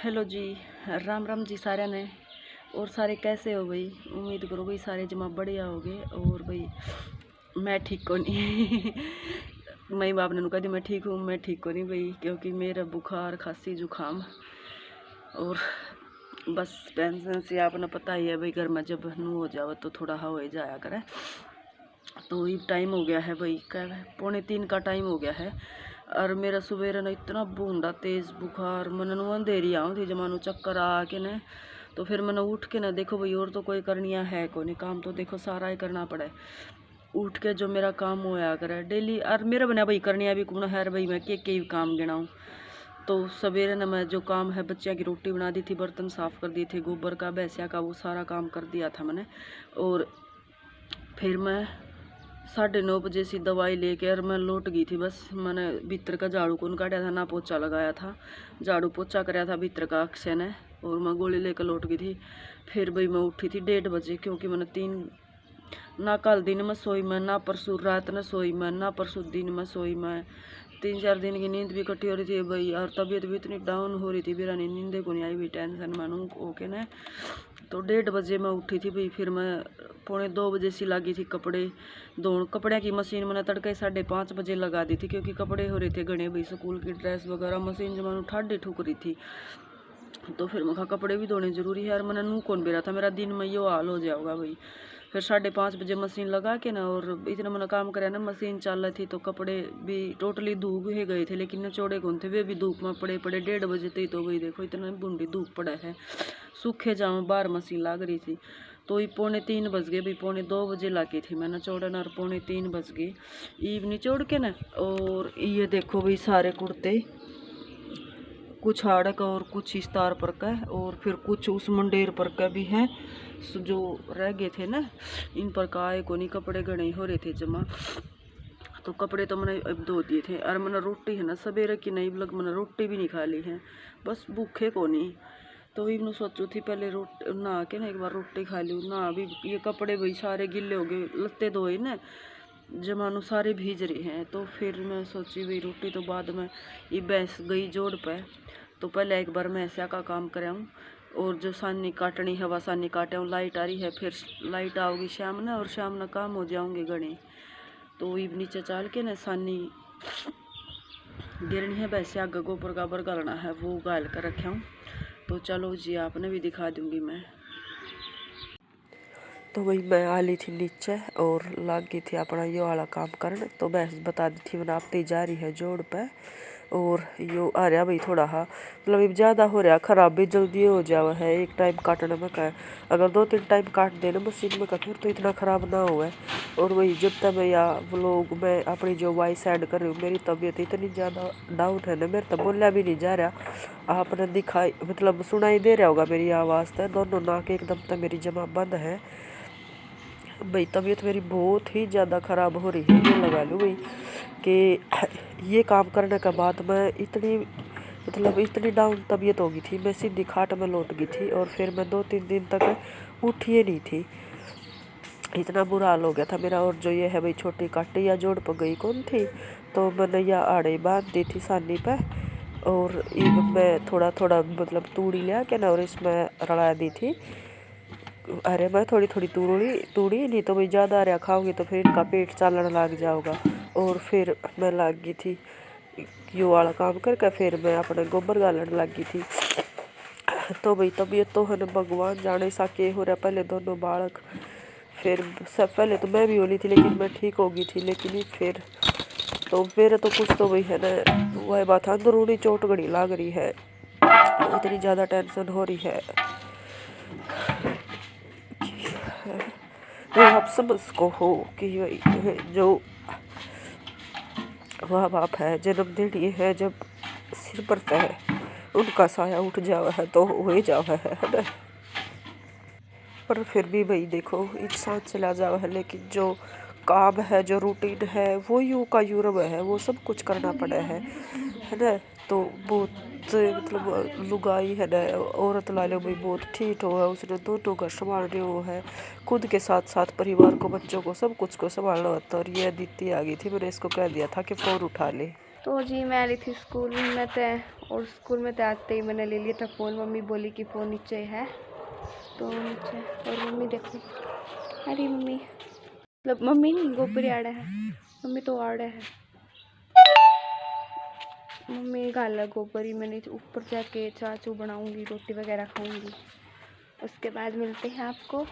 Hello जी, राम राम जी सारे ने। और सारे कैसे हो भाई? उम्मीद करो भाई सारे जमा बढ़िया हो गए। और भाई मैं ठीक को नहीं मई बाप ने कहा मैं ठीक हूँ, मैं ठीक को नहीं भाई, क्योंकि मेरा बुखार खांसी जुकाम और बस टेंशन से आपने पता ही है भाई, घर में जब नू हो जाओ तो थोड़ा हो ही जाया करे। तो ये टाइम हो गया है भाई, क्या 2:45 का टाइम हो गया है। और मेरा सुबह ना इतना बूंदा तेज बुखार, मैंने अंधेरी आऊँ थी जमानू चक्कर आ के न। तो फिर मैंने उठ के ना देखो भाई, और तो कोई करनिया है को नहीं, काम तो देखो सारा ही करना पड़े। उठ के जो मेरा काम होया करे डेली, और मेरा बना भाई करनिया भी कौन है भाई, मैं के काम गिनाऊँ। तो सवेरे ना मैं जो काम है, बच्चियों की रोटी बना दी थी, बर्तन साफ़ कर दिए थे, गोबर का भैंसिया का वो सारा काम कर दिया था मैंने। और फिर मैं 9:30 बजे सी दवाई लेके और मैं लौट गई थी। बस मैंने भीतर का झाड़ू कौन काटा था ना, पोछा लगाया था, झाड़ू पोछा कराया था भीतर का अक्षय ने, और मैं गोली लेकर लौट गई थी। फिर भाई मैं उठी थी 1:30 बजे, क्योंकि मैंने 3 ना कल दिन में सोई मैं, ना परसों रात में सोई मैं, ना परसों दिन में सोई मैं। 3-4 दिन की नींद भी इकट्ठी हो रही थी भाई, और तबीयत भी इतनी डाउन हो रही थी, मेरा नींद को नहीं आई हुई, टेंशन मानू ओके ना। तो 1:30 बजे मैं उठी थी भाई। फिर मैं 1:45 बजे सी लगी थी कपड़े धोन। कपड़े की मशीन मैंने तड़के 5:30 बजे लगा दी थी, क्योंकि कपड़े हो रहे थे घने भाई, स्कूल की ड्रेस वगैरह, मशीन जमानू ठाडी ठुक रही थी। तो फिर मैं कपड़े भी धोने जरूरी है, और मैंने नू कौन बेरा था, मेरा दिन में यो हाल हो जाएगा भाई। फिर 5:30 बजे मशीन लगा के ना, और इतना मैंने काम कराया ना, मशीन चल रही थी तो कपड़े भी टोटली धूप ही गए थे, लेकिन चौड़े कौन थे, वे भी धूप में पड़े 1:30 बजे तक। तो भाई देखो इतना बूंदी धूप पड़ा है, सूखे जाऊँ बाहर मशीन लग रही थी। तो ये 2:45 बज गए भाई, 2:45 बजे लागी थी मैंने चौड़न, और 2:45 बज गए ईव नहीं चौड़ के ना। और ये देखो भाई सारे कुर्ते, कुछ हाड़क और कुछ इस तार पर का, और फिर कुछ उस मुंडेर पर का भी है जो रह गए थे ना, इन पर का आए को नहीं, कपड़े घने हो रहे थे जमा। तो कपड़े तो मैंने अब धो दिए थे, और मैंने रोटी है ना सवेरे की नहीं लग, मैंने रोटी भी नहीं खा ली है, बस भूखे को नहीं। तो भी मैं सोचू थी पहले रोटी नहा के ना एक बार रोटी खा लूँ ना। अभी ये कपड़े भाई सारे गिले हो गए, लत्ते धोए ना जमानू सारे भीज रहे हैं। तो फिर मैं सोची भाई रोटी तो बाद में, ये भैंस गई जोड़ पे, तो पहले एक बार मैं ऐसा का काम कराऊँ। और जो सानी काटनी है वह सानी काटे हूँ, लाइट आ रही है, फिर लाइट आओगी शाम ना, और शाम ना काम हो जाऊँगे घने। तो ये नीचे चाल के ना सानी गिरनी है, वैसे आगे गोबर गाबर गालना है, वो गाल कर रखा हूँ। तो चलो जी आपने भी दिखा दूंगी मैं। तो भाई मैं आ ली थी नीचे और लग गई थी अपना ये वाला काम करने। तो मैं बता दी थी मैंने आपते जा रही है जोड़ पे, और यो आ रहा भाई थोड़ा हा मतलब ज़्यादा हो रहा, ख़राब भी जल्दी हो जावा है एक टाइम काटने में का। अगर 2-3 टाइम काट देना मशीन में का, फिर तो इतना ख़राब ना हुआ है। और वही जब तक मैं या व्लॉग मैं अपनी जो वॉइस ऐड कर रही हूँ, मेरी तबीयत इतनी ज़्यादा डाउन है ना, मेरे तो बोला भी नहीं जा रहा। आपने दिखाई मतलब सुनाई दे रहा होगा मेरी आवाज़, तो दोनों नाक एकदम तो मेरी जमा बंद है भाई। तबीयत मेरी बहुत ही ज़्यादा ख़राब हो रही है, ये लगा लो भाई कि ये काम करने के बाद मैं इतनी मतलब इतनी डाउन तबीयत हो गई थी, मैं सीधी खाट में लौट गई थी, और फिर मैं 2-3 दिन तक उठी ही नहीं थी, इतना बुरा हाल हो गया था मेरा। और जो ये है भाई छोटी काटी या जोड़ पर गई कौन थी, तो मैंने या आड़े बांध दी थी सानी पे, और मैं थोड़ा थोड़ा मतलब तूड़ी लिया के ना, और इसमें रला दी थी। अरे मैं थोड़ी थोड़ी तूड़ी नहीं तो भाई ज़्यादा रहा खाओगी तो फिर इनका पेट चलने लग जाओगा। और फिर मैं लग गई थी यो वाला काम करके, फिर मैं अपने गोबर गालने लग गई थी। तो भाई तबीयत तो है ना भगवान जाने सा के हो रहा, पहले दोनों बालक, फिर सब पहले तो मैं भी होली थी, लेकिन मैं ठीक हो गई थी। लेकिन फिर तो मेरे तो कुछ तो भाई है ना वह बात अंदरूनी चोट घड़ी लग रही है, इतनी ज़्यादा टेंशन हो रही है। आप समझ को हो कि जो वह बाप है जन्म देनी है, जब सिर पर है उनका साया उठ जावा है तो हो ही जावा है ना। पर फिर भी भाई देखो इंसान चला जावा है, लेकिन जो काम है जो रूटीन है वो यूँ का यूरब है, वो सब कुछ करना पड़ा है ना। तो बहुत मतलब लुगाई है ना, औरत ला लो भाई बहुत ठीक हो है, उसने दोनों घर संभाल रहे हो है, खुद के साथ साथ परिवार को बच्चों को सब कुछ को संभालना होता। और ये अदिति आ गई थी, मैंने इसको कह दिया था कि फ़ोन उठा ले। तो जी मैं आ रही थी स्कूल में थे, और स्कूल में आते ही मैंने ले लिया था फ़ोन। मम्मी बोली कि फ़ोन नीचे है, तो नीचे। और मम्मी देखो, अरे मम्मी मतलब मम्मी नहीं, गोपरी आड़ा है, मम्मी तो आड़ा है, मम्मी गाला गोपरी। मैंने ऊपर जाके चाचू बनाऊंगी, रोटी वगैरह खाऊंगी। उसके बाद मिलते हैं आपको।